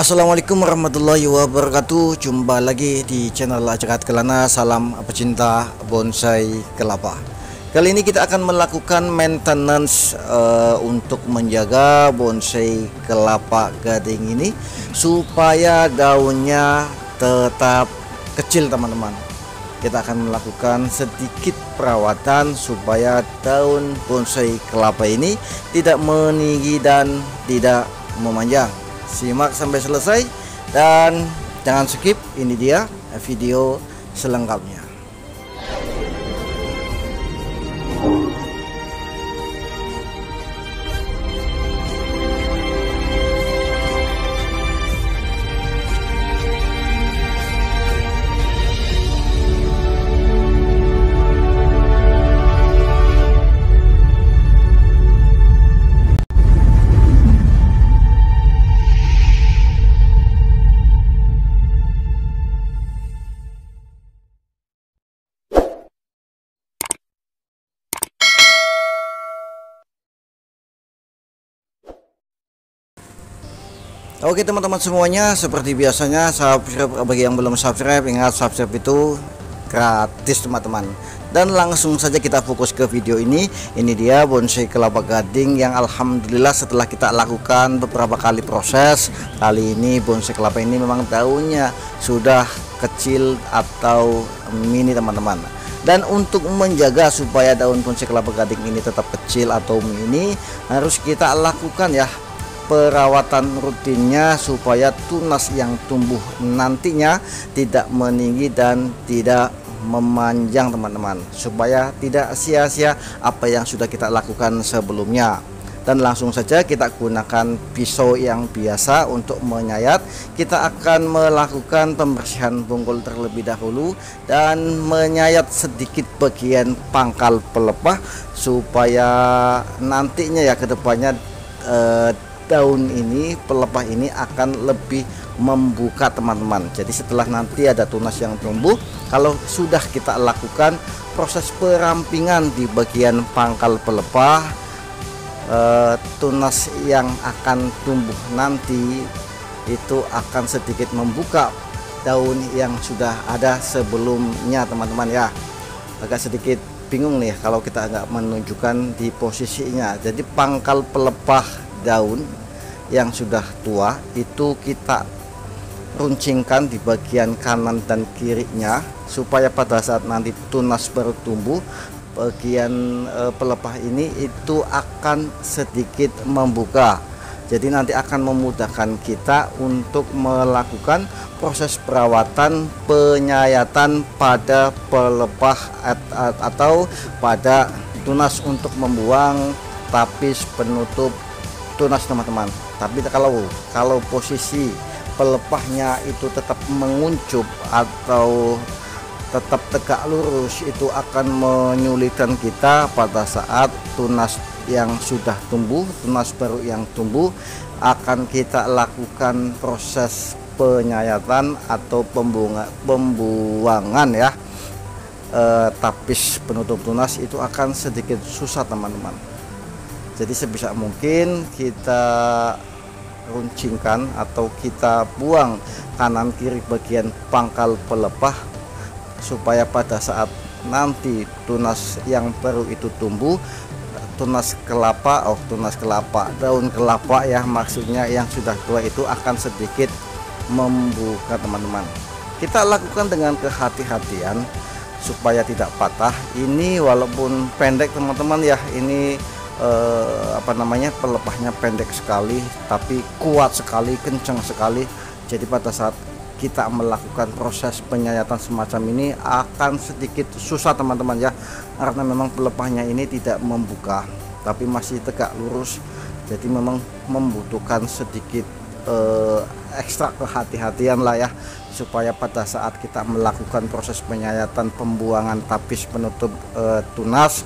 Assalamualaikum warahmatullahi wabarakatuh. Jumpa lagi di channel Ajakat Kelana. Salam pecinta bonsai kelapa. Kali ini kita akan melakukan maintenance untuk menjaga bonsai kelapa gading ini supaya daunnya tetap kecil, teman-teman. Kita akan melakukan sedikit perawatan supaya daun bonsai kelapa ini tidak meninggi dan tidak memanjang. Simak sampai selesai dan jangan skip. Ini dia video selengkapnya. Oke teman-teman semuanya, seperti biasanya subscribe. Bagi yang belum subscribe, ingat subscribe itu gratis teman-teman. Dan langsung saja kita fokus ke video ini. Ini dia bonsai kelapa gading yang alhamdulillah setelah kita lakukan beberapa kali proses, kali ini bonsai kelapa ini memang daunnya sudah kecil atau mini teman-teman. Dan untuk menjaga supaya daun bonsai kelapa gading ini tetap kecil atau mini, harus kita lakukan ya perawatan rutinnya supaya tunas yang tumbuh nantinya tidak meninggi dan tidak memanjang teman-teman, supaya tidak sia-sia apa yang sudah kita lakukan sebelumnya. Dan langsung saja kita gunakan pisau yang biasa untuk menyayat. Kita akan melakukan pembersihan bungkul terlebih dahulu dan menyayat sedikit bagian pangkal pelepah supaya nantinya ya kedepannya daun ini, pelepah ini akan lebih membuka teman-teman. Jadi setelah nanti ada tunas yang tumbuh, kalau sudah kita lakukan proses perampingan di bagian pangkal pelepah, tunas yang akan tumbuh nanti itu akan sedikit membuka daun yang sudah ada sebelumnya teman-teman ya. Agak sedikit bingung nih kalau kita nggak menunjukkan di posisinya. Jadi pangkal pelepah daun yang sudah tua itu kita runcingkan di bagian kanan dan kirinya supaya pada saat nanti tunas baru tumbuh, bagian pelepah ini itu akan sedikit membuka. Jadi nanti akan memudahkan kita untuk melakukan proses perawatan penyayatan pada pelepah atau pada tunas untuk membuang tapis penutup tunas teman-teman. Tapi kalau posisi pelepahnya itu tetap menguncup atau tetap tegak lurus, itu akan menyulitkan kita pada saat tunas yang sudah tumbuh, tunas baru yang tumbuh akan kita lakukan proses penyayatan atau pembuangan ya. Tapis penutup tunas itu akan sedikit susah teman-teman. Jadi sebisa mungkin kita runcingkan atau kita buang kanan kiri bagian pangkal pelepah supaya pada saat nanti tunas yang baru itu tumbuh, tunas kelapa, daun kelapa ya maksudnya yang sudah tua itu akan sedikit membuka teman-teman. Kita lakukan dengan kehati-hatian supaya tidak patah. Ini walaupun pendek teman-teman ya, ini pelepahnya pendek sekali tapi kuat sekali, kencang sekali. Jadi pada saat kita melakukan proses penyayatan semacam ini akan sedikit susah teman-teman ya, karena memang pelepahnya ini tidak membuka tapi masih tegak lurus. Jadi memang membutuhkan sedikit ekstra kehati-hatian lah ya, supaya pada saat kita melakukan proses penyayatan pembuangan tapis penutup tunas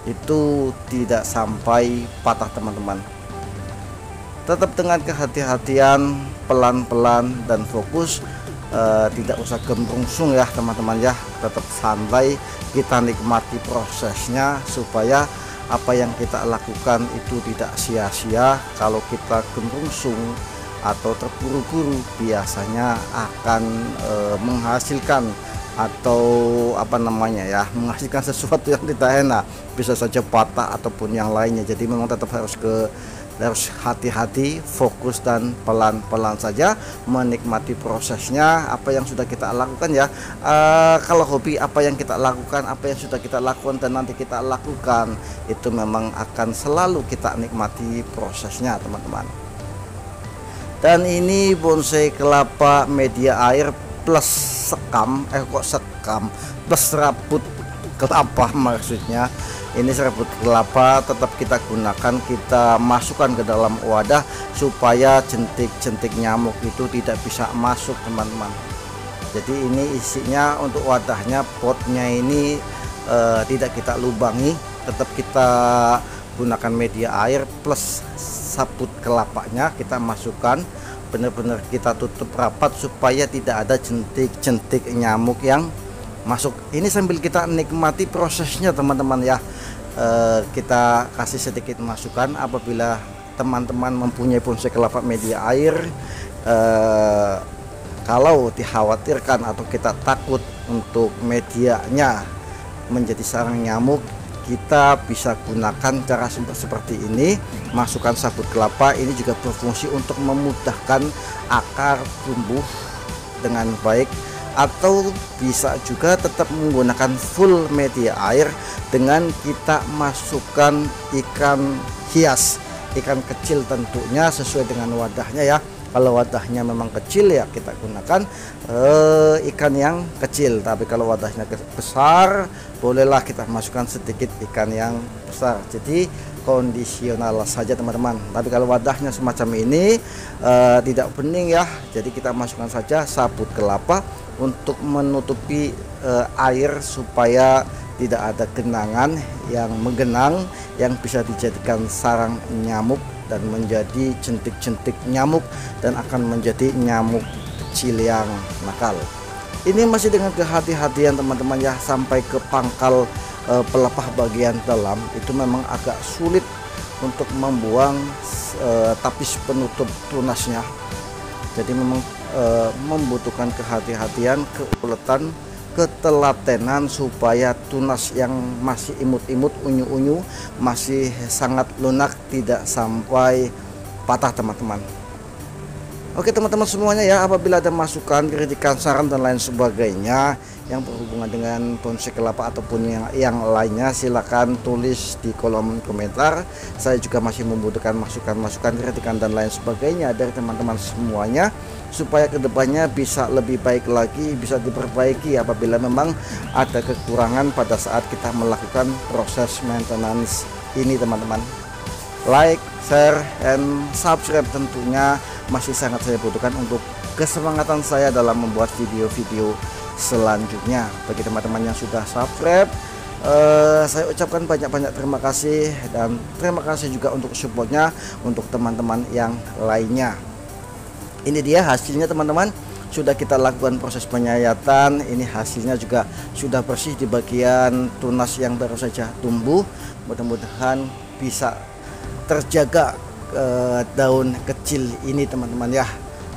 itu tidak sampai patah teman-teman. Tetap dengan kehati-hatian, pelan-pelan dan fokus, tidak usah gembrungsung ya teman-teman ya, tetap santai, kita nikmati prosesnya supaya apa yang kita lakukan itu tidak sia-sia. Kalau kita gembrungsung atau terburu-buru biasanya akan menghasilkan atau apa namanya ya, menghasilkan sesuatu yang tidak enak, bisa saja patah ataupun yang lainnya. Jadi memang tetap harus hati-hati, fokus dan pelan-pelan saja menikmati prosesnya. Apa yang sudah kita lakukan ya, kalau hobi apa yang kita lakukan, apa yang sudah kita lakukan dan nanti kita lakukan, itu memang akan selalu kita nikmati prosesnya teman-teman. Dan ini bonsai kelapa media air plus sekam, plus serabut kelapa maksudnya. Ini serabut kelapa tetap kita gunakan, kita masukkan ke dalam wadah supaya jentik-jentik nyamuk itu tidak bisa masuk teman-teman. Jadi ini isinya untuk wadahnya, potnya ini tidak kita lubangi, tetap kita gunakan media air plus sabut kelapanya kita masukkan, benar-benar kita tutup rapat supaya tidak ada jentik-jentik nyamuk yang masuk. Ini sambil kita nikmati prosesnya teman-teman ya. Kita kasih sedikit masukan apabila teman-teman mempunyai bonsai kelapa media air, kalau dikhawatirkan atau kita takut untuk medianya menjadi sarang nyamuk, kita bisa gunakan cara seperti ini. Masukkan sabut kelapa, ini juga berfungsi untuk memudahkan akar tumbuh dengan baik, atau bisa juga tetap menggunakan full media air dengan kita masukkan ikan hias, ikan kecil tentunya sesuai dengan wadahnya ya. Kalau wadahnya memang kecil ya kita gunakan ikan yang kecil, tapi kalau wadahnya besar bolehlah kita masukkan sedikit ikan yang besar. Jadi kondisional saja teman-teman. Tapi kalau wadahnya semacam ini tidak bening ya, jadi kita masukkan saja sabut kelapa untuk menutupi air supaya tidak ada genangan yang menggenang yang bisa dijadikan sarang nyamuk dan menjadi jentik-jentik nyamuk dan akan menjadi nyamuk kecil yang nakal. Ini masih dengan kehati-hatian teman-teman ya, sampai ke pangkal pelepah bagian dalam itu memang agak sulit untuk membuang tapis penutup tunasnya. Jadi memang membutuhkan kehati-hatian, keuletan, ketelatenan supaya tunas yang masih imut-imut, unyu-unyu, masih sangat lunak tidak sampai patah teman-teman. Oke teman-teman semuanya ya, apabila ada masukan, kritikan, saran dan lain sebagainya yang berhubungan dengan bonsai kelapa ataupun yang lainnya, silakan tulis di kolom komentar. Saya juga masih membutuhkan masukan-masukan, kritikan dan lain sebagainya dari teman-teman semuanya, supaya kedepannya bisa lebih baik lagi, bisa diperbaiki apabila memang ada kekurangan pada saat kita melakukan proses maintenance ini teman-teman. Like, share, and subscribe tentunya masih sangat saya butuhkan untuk kesemangatan saya dalam membuat video-video selanjutnya. Bagi teman-teman yang sudah subscribe, saya ucapkan banyak-banyak terima kasih, dan terima kasih juga untuk supportnya untuk teman-teman yang lainnya. Ini dia hasilnya teman-teman, sudah kita lakukan proses penyayatan. Ini hasilnya juga sudah bersih di bagian tunas yang baru saja tumbuh. Mudah-mudahan bisa terjaga daun kecil ini teman-teman ya.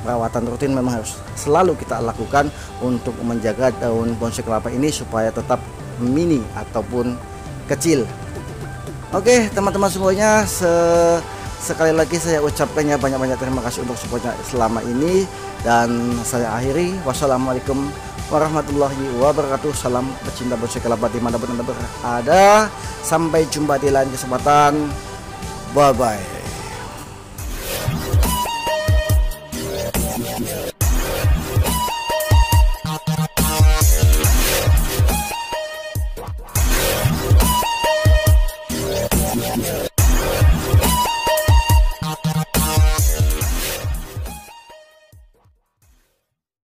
Perawatan rutin memang harus selalu kita lakukan untuk menjaga daun bonsai kelapa ini supaya tetap mini ataupun kecil. Oke teman-teman semuanya, sekali lagi saya ucapkan ya banyak-banyak terima kasih untuk supportnya selama ini, dan saya akhiri. Wassalamualaikum warahmatullahi wabarakatuh. Salam pecinta bonsai kelapa dimanapun Anda berada. Sampai jumpa di lain kesempatan. Bye bye.